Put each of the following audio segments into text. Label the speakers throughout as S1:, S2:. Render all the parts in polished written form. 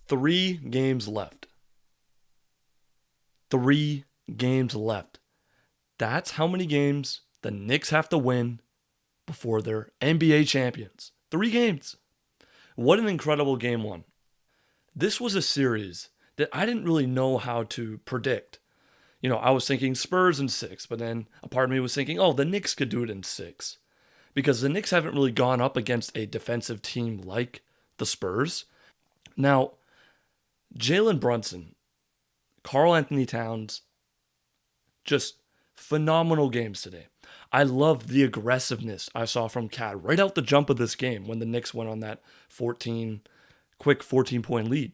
S1: 3 games left. 3 games left. That's how many games the Knicks have to win before they're NBA champions. 3 games. What an incredible game one. This was a series that I didn't really know how to predict. I was thinking Spurs in 6, but then a part of me was thinking, the Knicks could do it in 6. Because the Knicks haven't really gone up against a defensive team like the Spurs. Now, Jalen Brunson, Karl Anthony Towns, just phenomenal games today. I love the aggressiveness I saw from Cat right out the jump of this game when the Knicks went on that quick 14-point lead.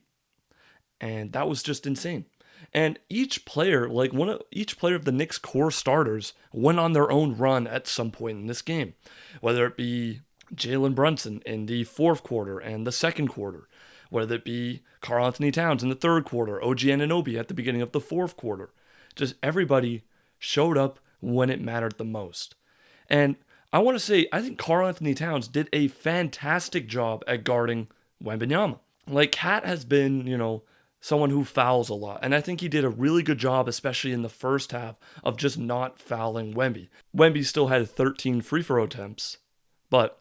S1: And that was just insane. And each player of the Knicks core starters went on their own run at some point in this game. Whether it be Jalen Brunson in the fourth quarter and the second quarter. Whether it be Karl Anthony Towns in the third quarter, OG Anunoby at the beginning of the fourth quarter. Just everybody showed up when it mattered the most. And I want to say, I think Karl Anthony Towns did a fantastic job at guarding Wembanyama. Cat has been, someone who fouls a lot. And I think he did a really good job, especially in the first half, of just not fouling Wemby. Wemby still had 13 free throw attempts. But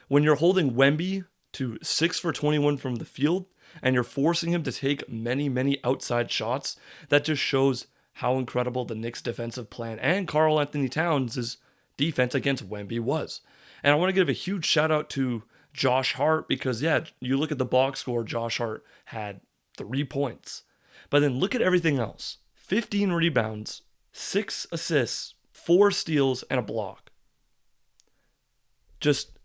S1: when you're holding Wemby to 6 for 21 from the field, and you're forcing him to take many, many outside shots, that just shows how incredible the Knicks' defensive plan and Karl Anthony Towns' defense against Wemby was. And I want to give a huge shout out to Josh Hart because, you look at the box score, Josh Hart had 3 points. But then look at everything else. 15 rebounds, 6 assists, 4 steals, and a block. Just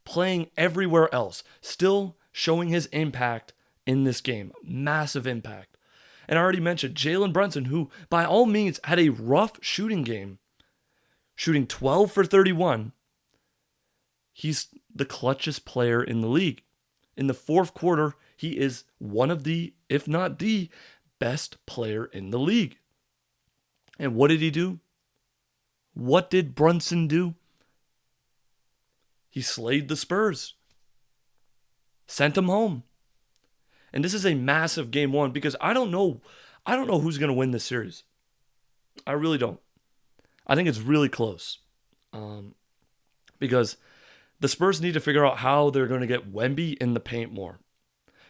S1: playing everywhere else. Still showing his impact in this game. Massive impact. And I already mentioned Jalen Brunson, who by all means had a rough shooting game. Shooting 12 for 31. He's the clutchest player in the league. In the fourth quarter, he is one of the, if not the, best player in the league. And what did he do? What did Brunson do? He slayed the Spurs. Sent them home. And this is a massive game one because I don't know who's going to win this series. I really don't. I think it's really close. Because the Spurs need to figure out how they're going to get Wemby in the paint more.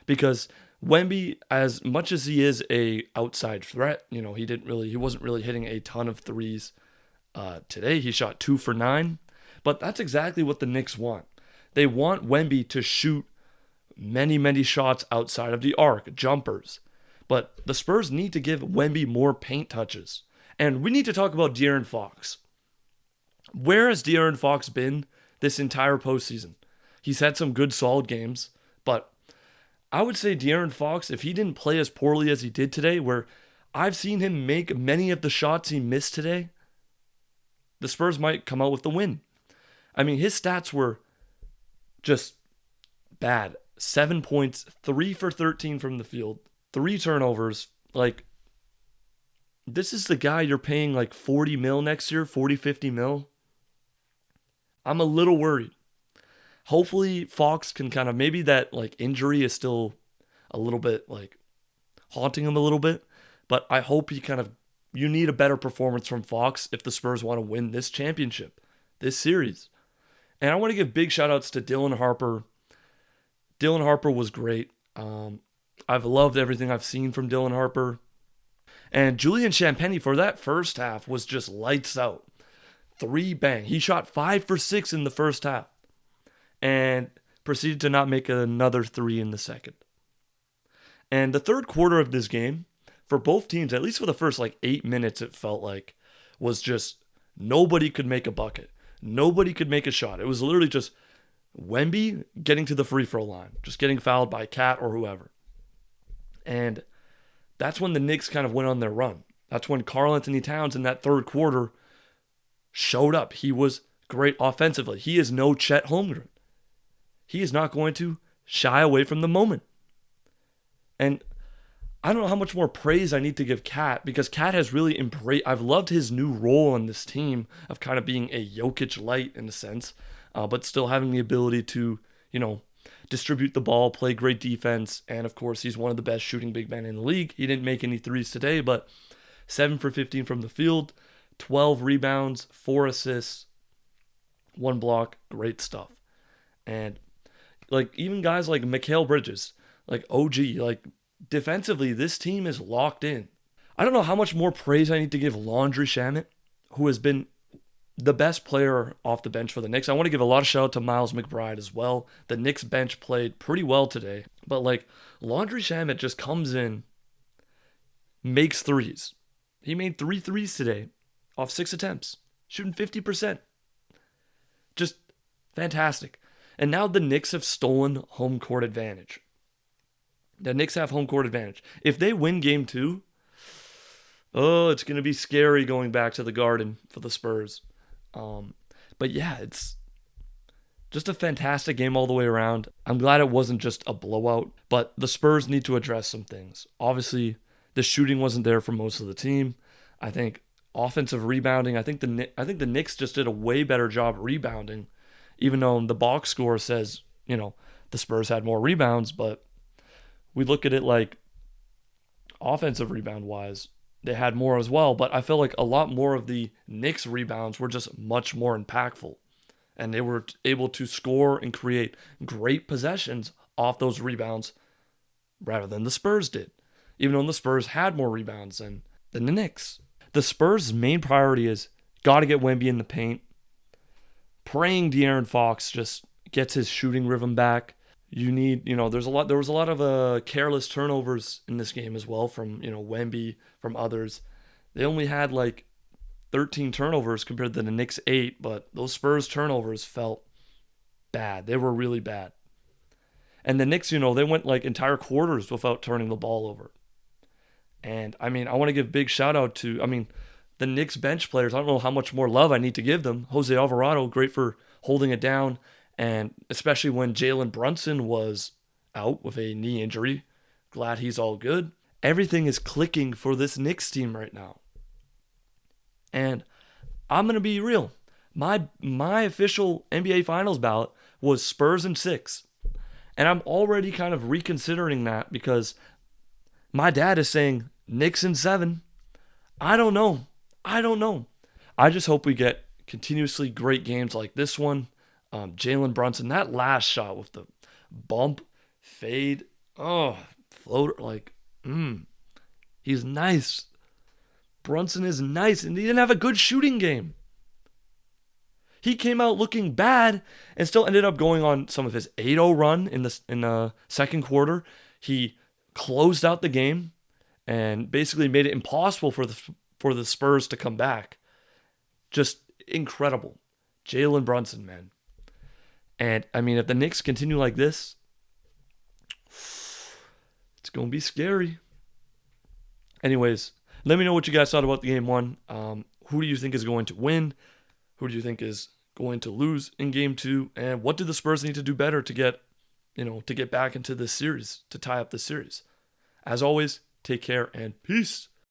S1: Because Wemby, as much as he is a outside threat, he wasn't really hitting a ton of threes today. He shot 2 for 9. But that's exactly what the Knicks want. They want Wemby to shoot many, many shots outside of the arc, jumpers. But the Spurs need to give Wemby more paint touches. And we need to talk about De'Aaron Fox. Where has De'Aaron Fox been this entire postseason? He's had some good, solid games, but I would say De'Aaron Fox, if he didn't play as poorly as he did today, where I've seen him make many of the shots he missed today, the Spurs might come out with the win. I mean, his stats were just bad. 7 points, 3 for 13 from the field, 3 turnovers. This is the guy you're paying $40 million next year, 40, 50 mil. I'm a little worried. Hopefully Fox can kind of, maybe that injury is still a little bit haunting him a little bit, but I hope you need a better performance from Fox if the Spurs want to win this championship, this series. And I want to give big shout outs to Dylan Harper. Dylan Harper was great. I've loved everything I've seen from Dylan Harper. And Julian Champagnie for that first half was just lights out. 3 bang. He shot 5 for 6 in the first half. And proceeded to not make another 3 in the second. And the third quarter of this game, for both teams, at least for the first 8 minutes, it felt like, was just nobody could make a bucket. Nobody could make a shot. It was literally just Wemby getting to the free throw line, just getting fouled by Cat or whoever. And that's when the Knicks kind of went on their run. That's when Karl Anthony Towns in that third quarter showed up. He was great offensively. He is no Chet Holmgren. He is not going to shy away from the moment. And I don't know how much more praise I need to give Cat, because Cat has really embraced. I've loved his new role on this team of kind of being a Jokic light in a sense, but still having the ability to, distribute the ball, play great defense, and of course, he's one of the best shooting big men in the league. He didn't make any threes today, but 7 for 15 from the field, 12 rebounds, 4 assists, 1 block, great stuff. And like even guys like Mikal Bridges, like OG, like defensively, this team is locked in. I don't know how much more praise I need to give Landry Shamet, who has been the best player off the bench for the Knicks. I want to give a lot of shout out to Miles McBride as well. The Knicks bench played pretty well today, but like Landry Shamet just comes in, makes threes. He made 3 threes today off 6 attempts, shooting 50%. Just fantastic. And now the Knicks have stolen home court advantage. The Knicks have home court advantage. If they win game 2, oh, it's going to be scary going back to the Garden for the Spurs. But yeah, it's just a fantastic game all the way around. I'm glad it wasn't just a blowout, but the Spurs need to address some things. Obviously, the shooting wasn't there for most of the team. I think offensive rebounding, I think the Knicks just did a way better job rebounding, even though the box score says, the Spurs had more rebounds, but we look at it like offensive rebound wise, they had more as well, but I feel like a lot more of the Knicks rebounds were just much more impactful. And they were able to score and create great possessions off those rebounds rather than the Spurs did. Even though the Spurs had more rebounds than the Knicks. The Spurs' main priority is got to get Wemby in the paint. Praying De'Aaron Fox just gets his shooting rhythm back. You need, there was a lot of careless turnovers in this game as well from, Wemby, from others. They only had like 13 turnovers compared to the Knicks 8, but those Spurs turnovers felt bad. They were really bad. And the Knicks, they went like entire quarters without turning the ball over. And I want to give big shout out to, the Knicks bench players. I don't know how much more love I need to give them. Jose Alvarado, great for holding it down. And especially when Jalen Brunson was out with a knee injury, glad he's all good. Everything is clicking for this Knicks team right now. And I'm going to be real. My official NBA Finals ballot was Spurs in 6. And I'm already kind of reconsidering that because my dad is saying Knicks in 7. I don't know. I just hope we get continuously great games like this one. Jalen Brunson, that last shot with the bump, fade, floater, he's nice. Brunson is nice, and he didn't have a good shooting game. He came out looking bad and still ended up going on some of his 8-0 run in the second quarter. He closed out the game and basically made it impossible for the Spurs to come back. Just incredible. Jalen Brunson, man. And, if the Knicks continue like this, it's going to be scary. Anyways, let me know what you guys thought about the game 1. Who do you think is going to win? Who do you think is going to lose in game 2? And what do the Spurs need to do better to get back into this series, to tie up this series? As always, take care and peace.